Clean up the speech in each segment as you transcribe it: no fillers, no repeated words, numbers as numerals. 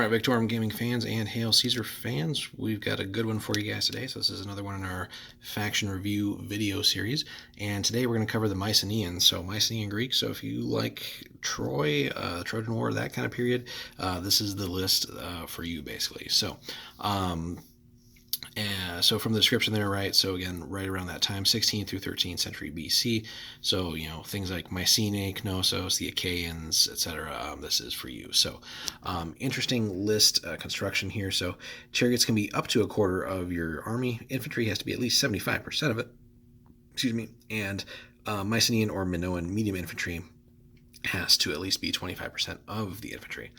Alright, Victorum Gaming fans and Hail Caesar fans, we've got a good one for you guys today. So this is another one in our faction review video series, and today we're going to cover the Mycenaeans, so Mycenaean Greek. So if you like Troy, Trojan War, that kind of period, this is the list for you basically. So from the description there, right? So again, right around that time, 16th through 13th century BC. So things like Mycenaean, Knossos, the Achaeans, etc. This is for you. So interesting list construction here. So chariots can be up to a quarter of your army. Infantry has to be at least 75% of it. Excuse me. And Mycenaean or Minoan medium infantry has to at least be 25% of the infantry.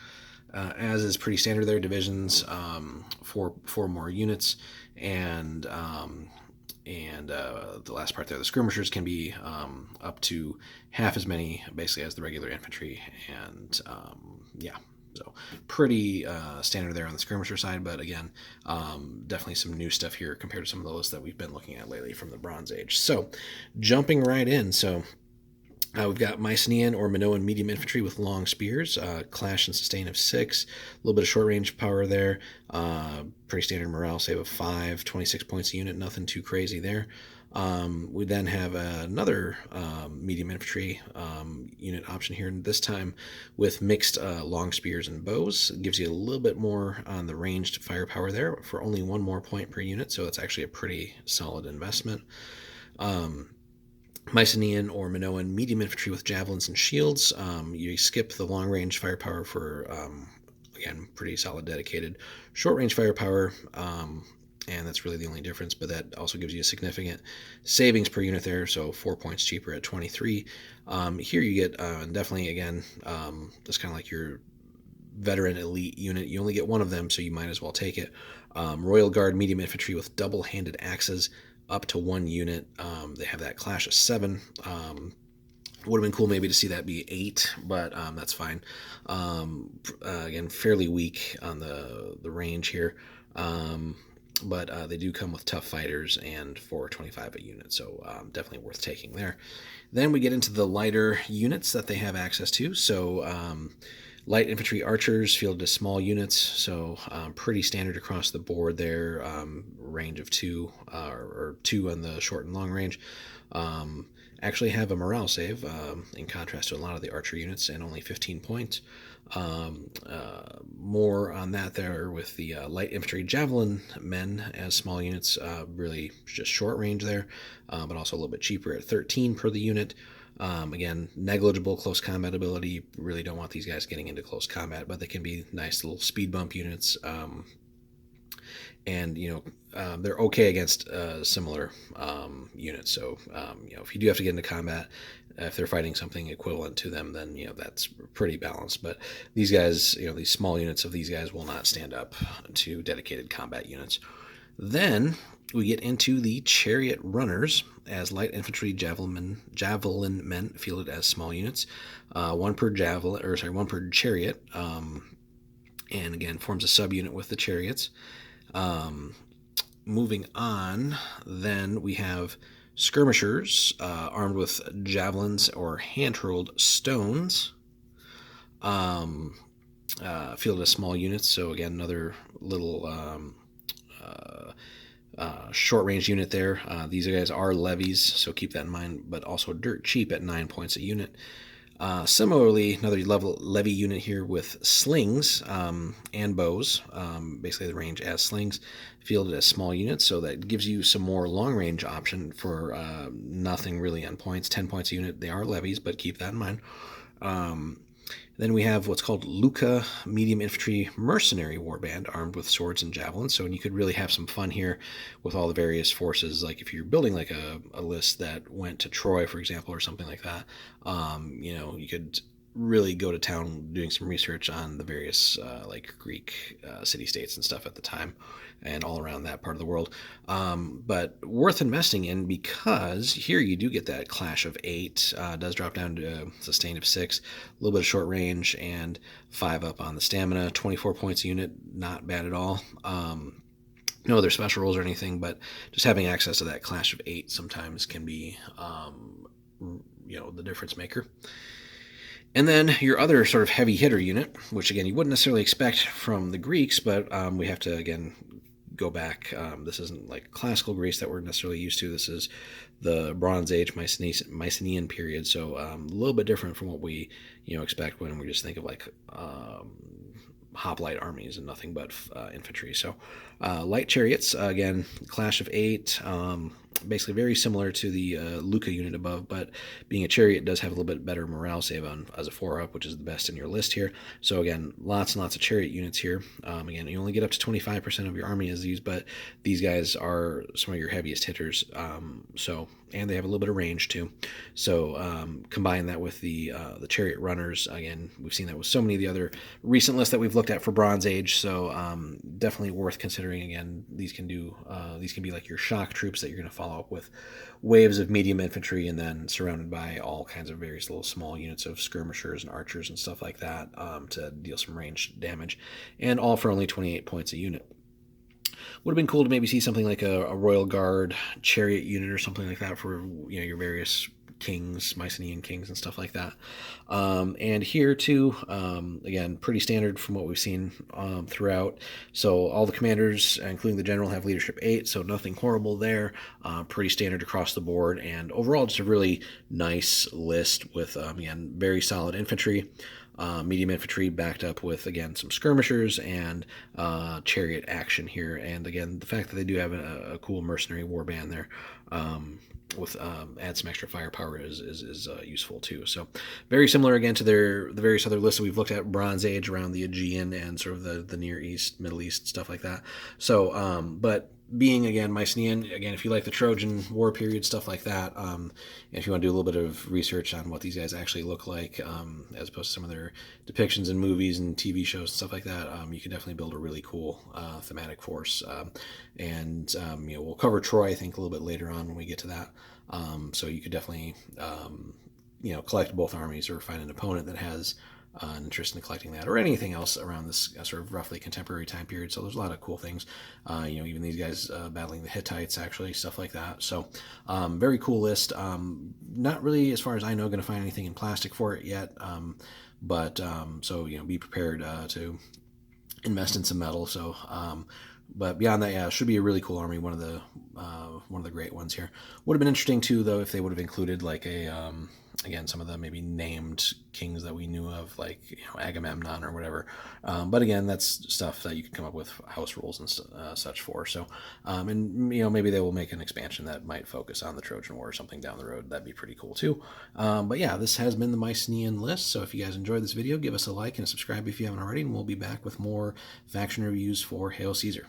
As is pretty standard there, divisions, four more units, and the last part there, the skirmishers can be up to half as many, basically, as the regular infantry, and so pretty standard there on the skirmisher side, but again, definitely some new stuff here compared to some of the lists that we've been looking at lately from the Bronze Age. So jumping right in, we've got Mycenaean or Minoan medium infantry with long spears, clash and sustain of 6, a little bit of short range power there, pretty standard morale save of 5, 26 points a unit, nothing too crazy there. We then have another medium infantry unit option here, and this time with mixed long spears and bows. It gives you a little bit more on the ranged firepower there for only 1 more point per unit, so it's actually a pretty solid investment. Mycenaean or Minoan medium infantry with javelins and shields. You skip the long range firepower for, again, pretty solid dedicated. Short range firepower, and that's really the only difference, but that also gives you a significant savings per unit there, so 4 points cheaper at 23. Here you get, definitely, again, that's kind of like your veteran elite unit. You only get one of them, so you might as well take it. Royal Guard medium infantry with double-handed axes, up to 1 unit. They have that clash of 7. Would have been cool maybe to see that be 8, but that's fine. Again, fairly weak on the range here, but they do come with tough fighters and 425 a unit, so definitely worth taking there. Then we get into the lighter units that they have access to. So light infantry archers fielded as small units, so pretty standard across the board there. Range of 2, or 2 on the short and long range. Actually have a morale save, in contrast to a lot of the archer units, and only 15 points. More on that there with the light infantry javelin men as small units, really just short range there, but also a little bit cheaper at 13 per the unit. Again, negligible close combat ability. Really don't want these guys getting into close combat, but they can be nice little speed bump units. And they're okay against similar units. So if you do have to get into combat, if they're fighting something equivalent to them, then that's pretty balanced. But these guys, these small units of these guys will not stand up to dedicated combat units. Then we get into the chariot runners as light infantry javelin men fielded as small units, 1 per chariot, and again forms a subunit with the chariots. Moving on, then we have skirmishers armed with javelins or hand-hurled stones, fielded as small units. So again, another little short-range unit there. These guys are levies, so keep that in mind, but also dirt cheap at 9 points a unit. Similarly, another levy unit here with slings and bows, basically the range as slings, fielded as small units, so that gives you some more long-range option for nothing really on points, 10 points a unit. They are levies, but keep that in mind. Then we have what's called Luca medium infantry mercenary warband armed with swords and javelins. So you could really have some fun here with all the various forces. Like if you're building like a list that went to Troy, for example, or something like that, you could really go to town doing some research on the various like Greek city-states and stuff at the time and all around that part of the world. But worth investing in, because here you do get that clash of 8, does drop down to a sustain of 6, a little bit of short range, and 5 up on the stamina, 24 points a unit, not bad at all. No other special rules or anything, but just having access to that clash of 8 sometimes can be the difference maker. And then your other sort of heavy hitter unit, which again you wouldn't necessarily expect from the Greeks, but we have to again go back. This isn't like classical Greece that we're necessarily used to. This is the Bronze Age Mycenaean period, so a little bit different from what we expect when we just think of like hoplite armies and nothing but infantry. So light chariots, again, clash of 8, basically very similar to the Luca unit above, but being a chariot does have a little bit better morale save on as a 4-up, which is the best in your list here. So again, lots and lots of chariot units here. Again, you only get up to 25% of your army as these, but these guys are some of your heaviest hitters. And they have a little bit of range too. So combine that with the chariot runners. Again, we've seen that with so many of the other recent lists that we've looked at for Bronze Age. So definitely worth considering. Again, these can be like your shock troops that you're going to follow up with waves of medium infantry, and then surrounded by all kinds of various little small units of skirmishers and archers and stuff like that to deal some range damage, and all for only 28 points a unit. Would have been cool to maybe see something like a Royal Guard chariot unit or something like that for your various kings, Mycenaean kings and stuff like that. And here too, again, pretty standard from what we've seen throughout. So all the commanders, including the general, have leadership 8, so nothing horrible there. Pretty standard across the board, and overall just a really nice list with again very solid infantry. Medium infantry backed up with, again, some skirmishers and chariot action here. And again, the fact that they do have a cool mercenary warband there with add some extra firepower is useful too. So very similar again to the various other lists that we've looked at, Bronze Age around the Aegean and sort of the Near East, Middle East, stuff like that. So, but being again Mycenaean, again, if you like the Trojan War period, stuff like that, if you want to do a little bit of research on what these guys actually look like, as opposed to some of their depictions in movies and TV shows and stuff like that, you can definitely build a really cool thematic force. And we'll cover Troy, I think, a little bit later on when we get to that. So you could definitely collect both armies or find an opponent that has an interest in collecting that, or anything else around this sort of roughly contemporary time period. So there's a lot of cool things. Even these guys battling the Hittites, actually, stuff like that. So very cool list. Not really, as far as I know, going to find anything in plastic for it yet. So be prepared to invest in some metal. So. But beyond that, yeah, it should be a really cool army. One of the great ones here. Would have been interesting too, though, if they would have included like again, some of the maybe named kings that we knew of, like Agamemnon or whatever. But again, that's stuff that you can come up with house rules and such for. So, and maybe they will make an expansion that might focus on the Trojan War or something down the road. That'd be pretty cool too. But yeah, this has been the Mycenaean list. So if you guys enjoyed this video, give us a like and a subscribe if you haven't already, and we'll be back with more faction reviews for Hail Caesar.